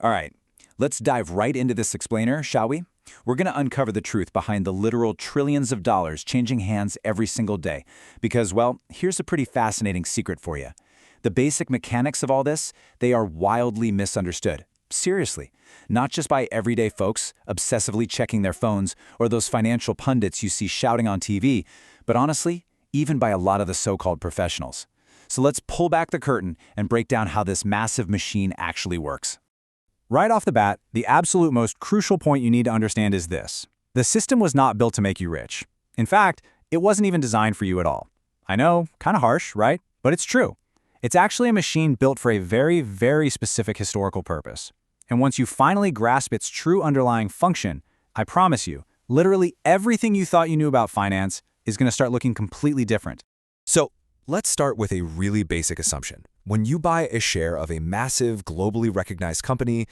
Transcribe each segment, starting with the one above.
All right, let's dive right into this explainer, shall we? We're going to uncover the truth behind the literal trillions of dollars changing hands every single day. Because, well, here's a pretty fascinating secret for you. The basic mechanics of all this, they are wildly misunderstood. Seriously, not just by everyday folks obsessively checking their phones or those financial pundits you see shouting on TV, but honestly, even by a lot of the so-called professionals. So let's pull back the curtain and break down how this massive machine actually works. Right off the bat, the absolute most crucial point you need to understand is this. The system was not built to make you rich. In fact, it wasn't even designed for you at all. I know, kind of harsh, right? But it's true. It's actually a machine built for a very, very specific historical purpose. And once you finally grasp its true underlying function, I promise you, literally everything you thought you knew about finance is going to start looking completely different. So let's start with a really basic assumption. When you buy a share of a massive, globally recognized company,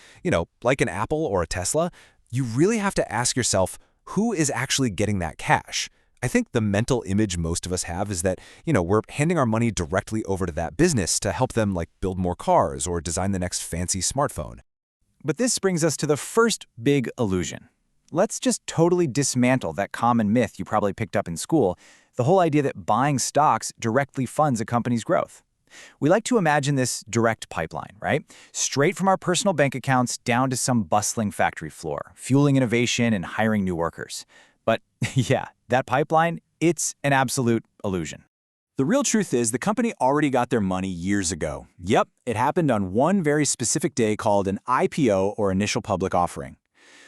like an Apple or a Tesla, you really have to ask yourself, who is actually getting that cash? I think the mental image most of us have is that, we're handing our money directly over to that business to help them build more cars or design the next fancy smartphone. But this brings us to the first big illusion. Let's just totally dismantle that common myth you probably picked up in school, the whole idea that buying stocks directly funds a company's growth. We like to imagine this direct pipeline, right? Straight from our personal bank accounts down to some bustling factory floor, fueling innovation and hiring new workers. But yeah, that pipeline, it's an absolute illusion. The real truth is the company already got their money years ago. Yep, it happened on one very specific day called an IPO, or initial public offering.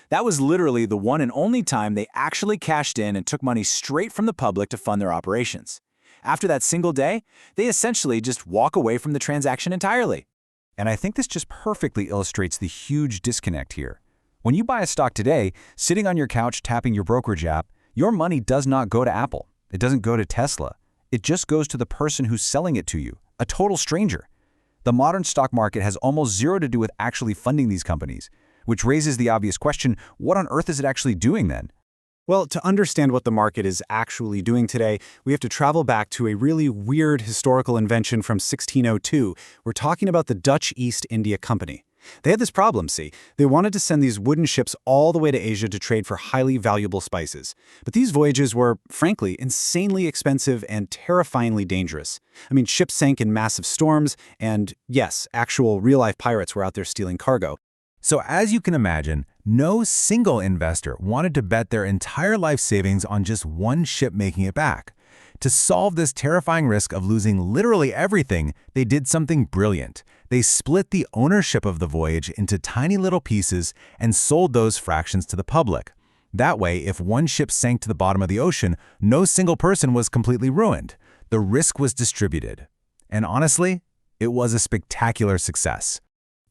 That was literally the one and only time they actually cashed in and took money straight from the public to fund their operations. After that single day, they essentially just walk away from the transaction entirely. And I think this just perfectly illustrates the huge disconnect here. When you buy a stock today, sitting on your couch tapping your brokerage app, your money does not go to Apple. It doesn't go to Tesla. It just goes to the person who's selling it to you, a total stranger. The modern stock market has almost zero to do with actually funding these companies, which raises the obvious question, what on earth is it actually doing then? Well, to understand what the market is actually doing today, we have to travel back to a really weird historical invention from 1602. We're talking about the Dutch East India Company. They had this problem, see. They wanted to send these wooden ships all the way to Asia to trade for highly valuable spices. But these voyages were, frankly, insanely expensive and terrifyingly dangerous. I mean, ships sank in massive storms, and yes, actual real-life pirates were out there stealing cargo. So as you can imagine, no single investor wanted to bet their entire life savings on just one ship making it back. To solve this terrifying risk of losing literally everything, they did something brilliant. They split the ownership of the voyage into tiny little pieces and sold those fractions to the public. That way, if one ship sank to the bottom of the ocean, no single person was completely ruined. The risk was distributed. And honestly, it was a spectacular success.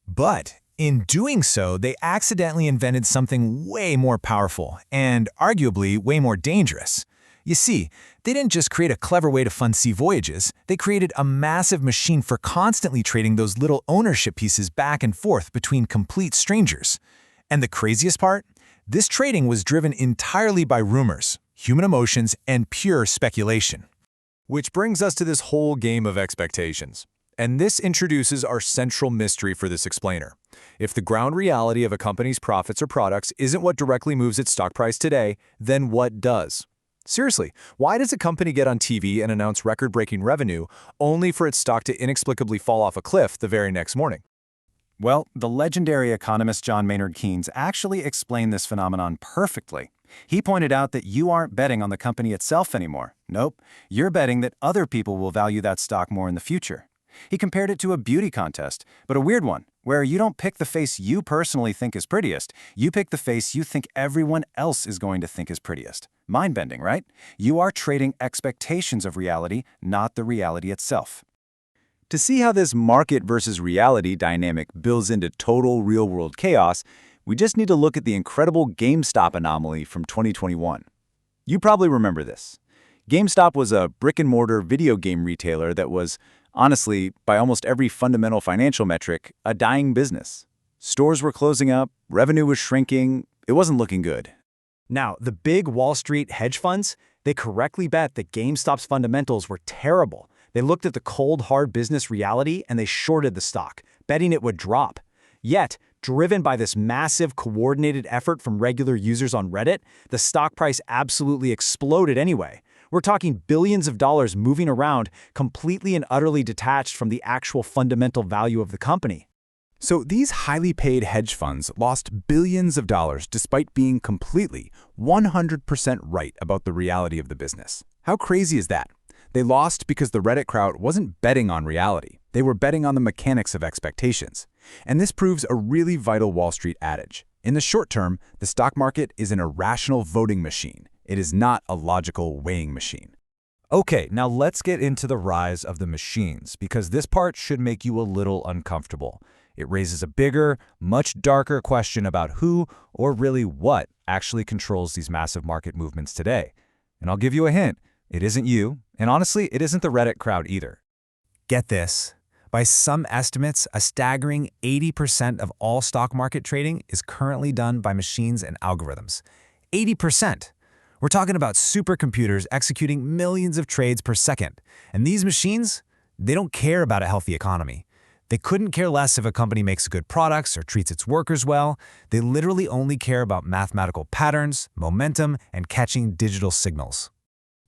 But in doing so, they accidentally invented something way more powerful and arguably way more dangerous. You see, they didn't just create a clever way to fund sea voyages, they created a massive machine for constantly trading those little ownership pieces back and forth between complete strangers. And the craziest part? This trading was driven entirely by rumors, human emotions, and pure speculation. Which brings us to this whole game of expectations. And this introduces our central mystery for this explainer. If the ground reality of a company's profits or products isn't what directly moves its stock price today, then what does? Seriously, why does a company get on TV and announce record-breaking revenue only for its stock to inexplicably fall off a cliff the very next morning? Well, the legendary economist John Maynard Keynes actually explained this phenomenon perfectly. He pointed out that you aren't betting on the company itself anymore. Nope, you're betting that other people will value that stock more in the future. He compared it to a beauty contest, but a weird one, where you don't pick the face you personally think is prettiest, you pick the face you think everyone else is going to think is prettiest. Mind-bending, right? You are trading expectations of reality, not the reality itself. To see how this market versus reality dynamic builds into total real-world chaos, we just need to look at the incredible GameStop anomaly from 2021. You probably remember this. GameStop was a brick-and-mortar video game retailer that was, honestly, by almost every fundamental financial metric, a dying business. Stores were closing up, revenue was shrinking, it wasn't looking good. Now, the big Wall Street hedge funds, they correctly bet that GameStop's fundamentals were terrible. They looked at the cold, hard business reality and they shorted the stock, betting it would drop. Yet, Driven by this massive, coordinated effort from regular users on Reddit, the stock price absolutely exploded anyway. We're talking billions of dollars moving around, completely and utterly detached from the actual fundamental value of the company. So these highly paid hedge funds lost billions of dollars despite being completely, 100% right about the reality of the business. How crazy is that? They lost because the Reddit crowd wasn't betting on reality. They were betting on the mechanics of expectations. And this proves a really vital Wall Street adage. In the short term, the stock market is an irrational voting machine. It is not a logical weighing machine. Okay, now let's get into the rise of the machines, because this part should make you a little uncomfortable. It raises a bigger, much darker question about who, or really what, actually controls these massive market movements today. And I'll give you a hint. It isn't you, and honestly, it isn't the Reddit crowd either. Get this. By some estimates, a staggering 80% of all stock market trading is currently done by machines and algorithms. 80%! We're talking about supercomputers executing millions of trades per second. And these machines, they don't care about a healthy economy. They couldn't care less if a company makes good products or treats its workers well. They literally only care about mathematical patterns, momentum, and catching digital signals.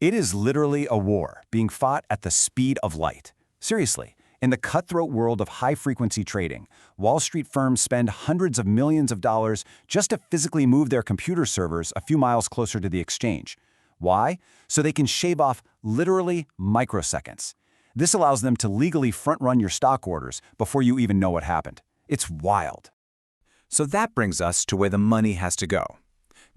It is literally a war being fought at the speed of light. Seriously, in the cutthroat world of high-frequency trading, Wall Street firms spend hundreds of millions of dollars just to physically move their computer servers a few miles closer to the exchange. Why? So they can shave off literally microseconds. This allows them to legally front-run your stock orders before you even know what happened. It's wild. So that brings us to where the money has to go.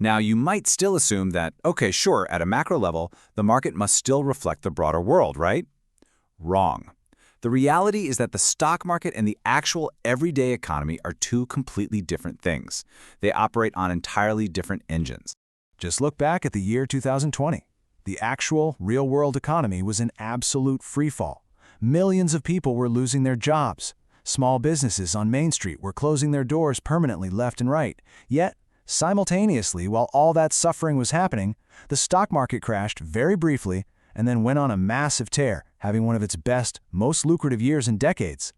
Now, you might still assume that, okay, sure, at a macro level, the market must still reflect the broader world, right? Wrong. The reality is that the stock market and the actual everyday economy are two completely different things. They operate on entirely different engines. Just look back at the year 2020. The actual, real-world economy was in absolute freefall. Millions of people were losing their jobs. Small businesses on Main Street were closing their doors permanently left and right. Yet, simultaneously, while all that suffering was happening, the stock market crashed very briefly and then went on a massive tear, having one of its best, most lucrative years in decades.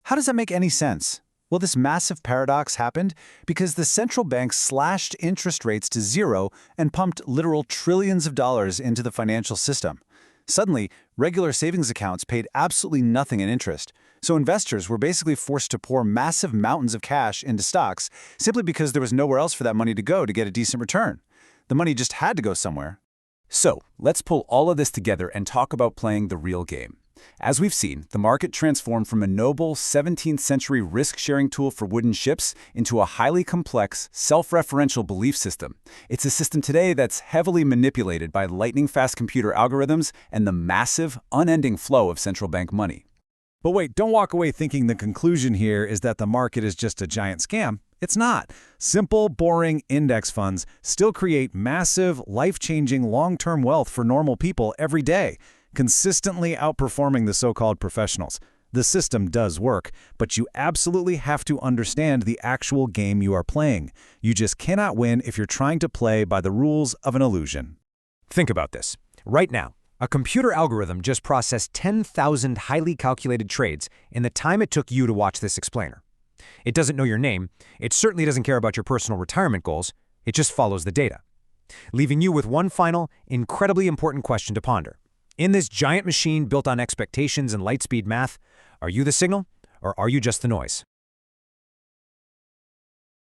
How does that make any sense? Well, this massive paradox happened because the central bank slashed interest rates to zero and pumped literal trillions of dollars into the financial system. Suddenly, regular savings accounts paid absolutely nothing in interest, so investors were basically forced to pour massive mountains of cash into stocks simply because there was nowhere else for that money to go to get a decent return. The money just had to go somewhere. So, let's pull all of this together and talk about playing the real game. As we've seen, the market transformed from a noble 17th century risk-sharing tool for wooden ships into a highly complex, self-referential belief system. It's a system today that's heavily manipulated by lightning-fast computer algorithms and the massive, unending flow of central bank money. But wait, don't walk away thinking the conclusion here is that the market is just a giant scam. It's not. Simple, boring index funds still create massive, life-changing, long-term wealth for normal people every day, consistently outperforming the so-called professionals. The system does work, but you absolutely have to understand the actual game you are playing. You just cannot win if you're trying to play by the rules of an illusion. Think about this. Right now, a computer algorithm just processed 10,000 highly calculated trades in the time it took you to watch this explainer. It doesn't know your name. It certainly doesn't care about your personal retirement goals. It just follows the data, leaving you with one final, incredibly important question to ponder. In this giant machine built on expectations and light-speed math, are you the signal, or are you just the noise?